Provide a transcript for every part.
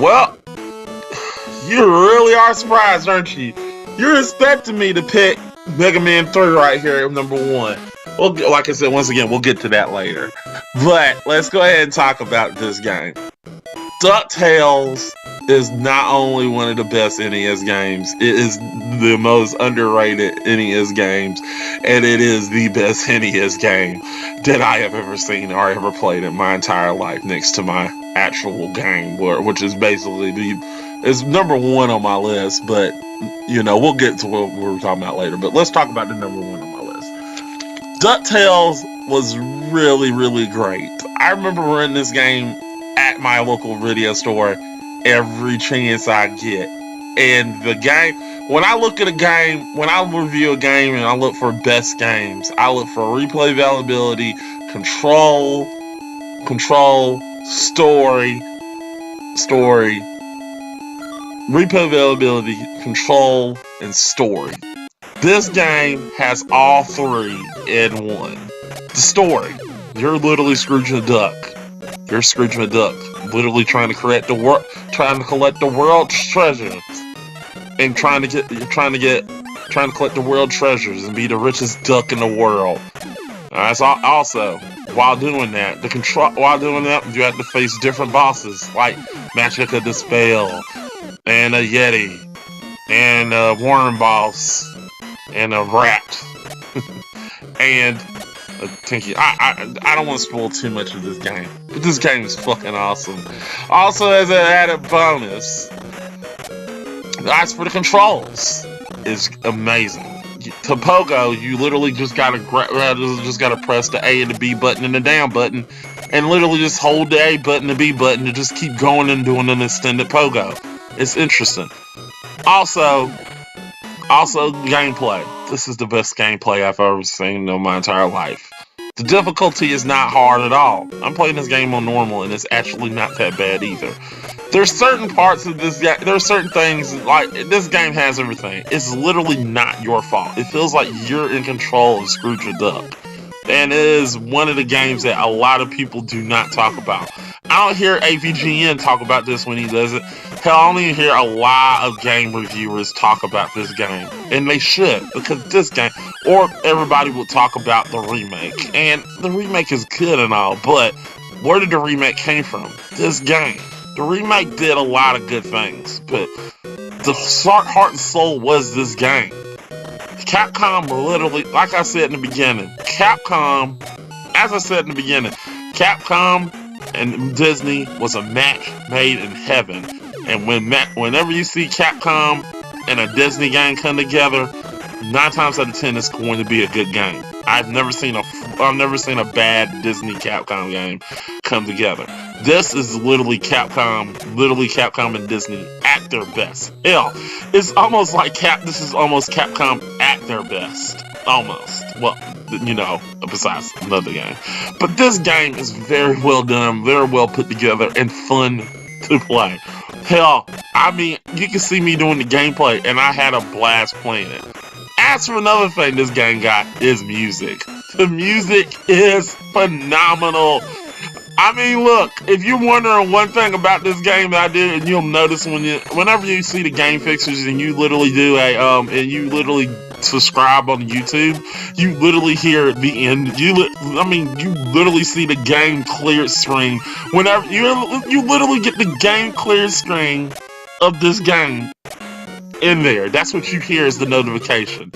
Well, you really are surprised, aren't you? You're expecting me to pick Mega Man 3 right here at number one. Well, like I said, once again, we'll get to that later. But let's go ahead and talk about this game. DuckTales is not only one of the best NES games, it is the most underrated NES games, and it is the best NES game that I have ever seen or ever played in my entire life, next to my actual game, which is basically is number one on my list. But we'll get to what we're talking about later. But let's talk about the number one on my list. DuckTales was really, really great. I remember running this game at my local video store every chance I get. And the game, when I look at a game, when I review a game and I look for best games, I look for replay availability, control, story, replay availability, control, and story. This game has all three in one. The story, you're literally Scrooge McDuck. You're Scrooge McDuck, literally trying to collect the world's treasures, and trying to collect the world treasures and be the richest duck in the world. So also, while doing that, you have to face different bosses like Magic of the Spell, and a Yeti, and a Worm Boss, and a Rat, and Tinky. I don't want to spoil too much of this game, but this game is fucking awesome. Also, as an added bonus, as for the controls, is amazing. To Pogo, you literally just gotta press the A and the B button and the down button, and literally just hold the A button and the B button and just keep going and doing an extended Pogo. It's interesting. Also, gameplay. This is the best gameplay I've ever seen in my entire life. The difficulty is not hard at all. I'm playing this game on normal, and it's actually not that bad either. There's certain parts of this game, there's certain things, like, this game has everything. It's literally not your fault. It feels like you're in control of Scrooge McDuck. And it is one of the games that a lot of people do not talk about. I don't hear AVGN talk about this when he does it. Hell, I only hear a lot of game reviewers talk about this game. And they should, because this game, or everybody will talk about the remake. And the remake is good and all, but where did the remake came from? This game. The remake did a lot of good things, but the heart and soul was this game. Capcom literally, like I said in the beginning, Capcom and Disney was a match made in heaven. And whenever you see Capcom and a Disney game come together, 9 times out of 10 it's going to be a good game. I've never seen a bad Disney Capcom game come together. This is literally Capcom and Disney at their best. Hell, it's almost like this is almost Capcom at their best. Almost. Well, besides another game. But this game is very well done, very well put together, and fun to play. Hell, I mean, you can see me doing the gameplay, and I had a blast playing it. As for another thing this game got is music. The music is phenomenal. I mean, look, if you're wondering one thing about this game that I did, and you'll notice whenever you see the game fixers and you literally do and you literally subscribe on YouTube, you literally hear the end. You literally see the game cleared screen. Whenever you literally get the game cleared screen of this game in there. That's what you hear is the notification.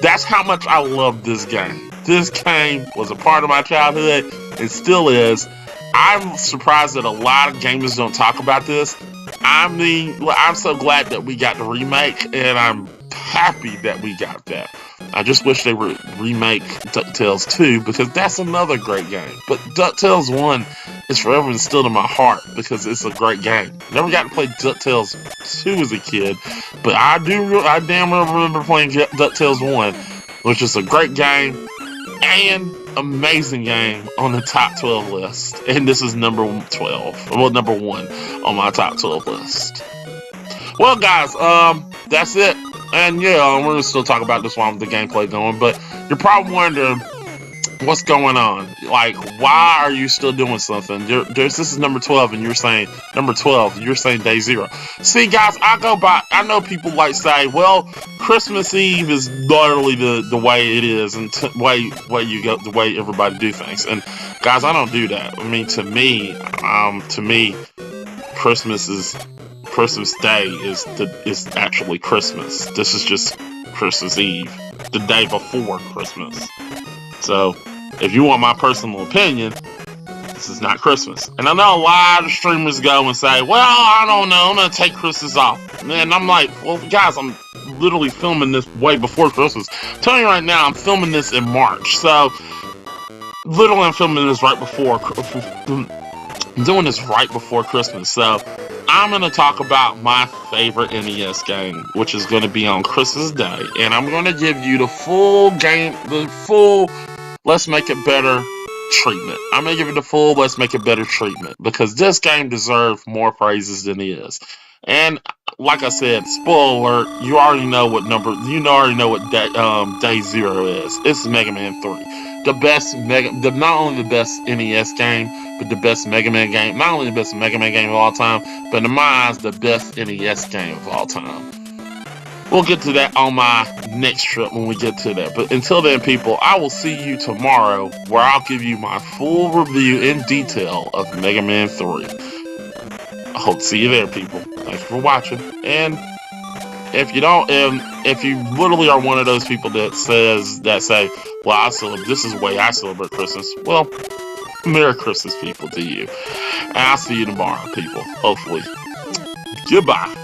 That's how much I love this game. This game was a part of my childhood. It still is. I'm surprised that a lot of gamers don't talk about this. I'm so glad that we got the remake, and I'm happy that we got that. I just wish they would remake DuckTales 2, because that's another great game. But DuckTales 1 is forever instilled in my heart because it's a great game. Never got to play DuckTales 2 as a kid, but I damn well remember playing DuckTales 1, which is a great game and amazing game on the top 12 list. And this is number 1 on my top 12 list. Well, guys, that's it. And yeah, we're gonna still talk about this while the gameplay going. But you're probably wondering, What's going on? Like, why are you still doing something? This is number 12, and you're saying number 12. You're saying day 0. See, guys, I go by. I know people like say, well, Christmas Eve is literally the way it is, and way you go, the way everybody do things. And guys, I don't do that. I mean, to me, Christmas Day is actually Christmas. This is just Christmas Eve, the day before Christmas. So, if you want my personal opinion, this is not Christmas. And I know a lot of streamers go and say, well, I don't know, I'm going to take Christmas off. And I'm like, well, guys, I'm literally filming this way before Christmas. I'm telling you right now, I'm filming this in March. So, literally, I'm filming this right before, I'm doing this right before Christmas. So, I'm going to talk about my favorite NES game, which is going to be on Christmas Day. And I'm going to give you the full game, Let's Make It Better treatment. I'm going to give it the full Let's Make It Better treatment, because this game deserves more praises than it is. And like I said, spoiler alert, you already know what day 0 is. It's Mega Man 3. Not only the best NES game, but the best Mega Man game. Not only the best Mega Man game of all time, but in my eyes, the best NES game of all time. We'll get to that on my next trip when we get to that. But until then, people, I will see you tomorrow, where I'll give you my full review in detail of Mega Man 3. I hope to see you there, people. Thanks for watching. And if you literally are one of those people that say, well, this is the way I celebrate Christmas, well, Merry Christmas, people, to you. And I'll see you tomorrow, people. Hopefully. Goodbye.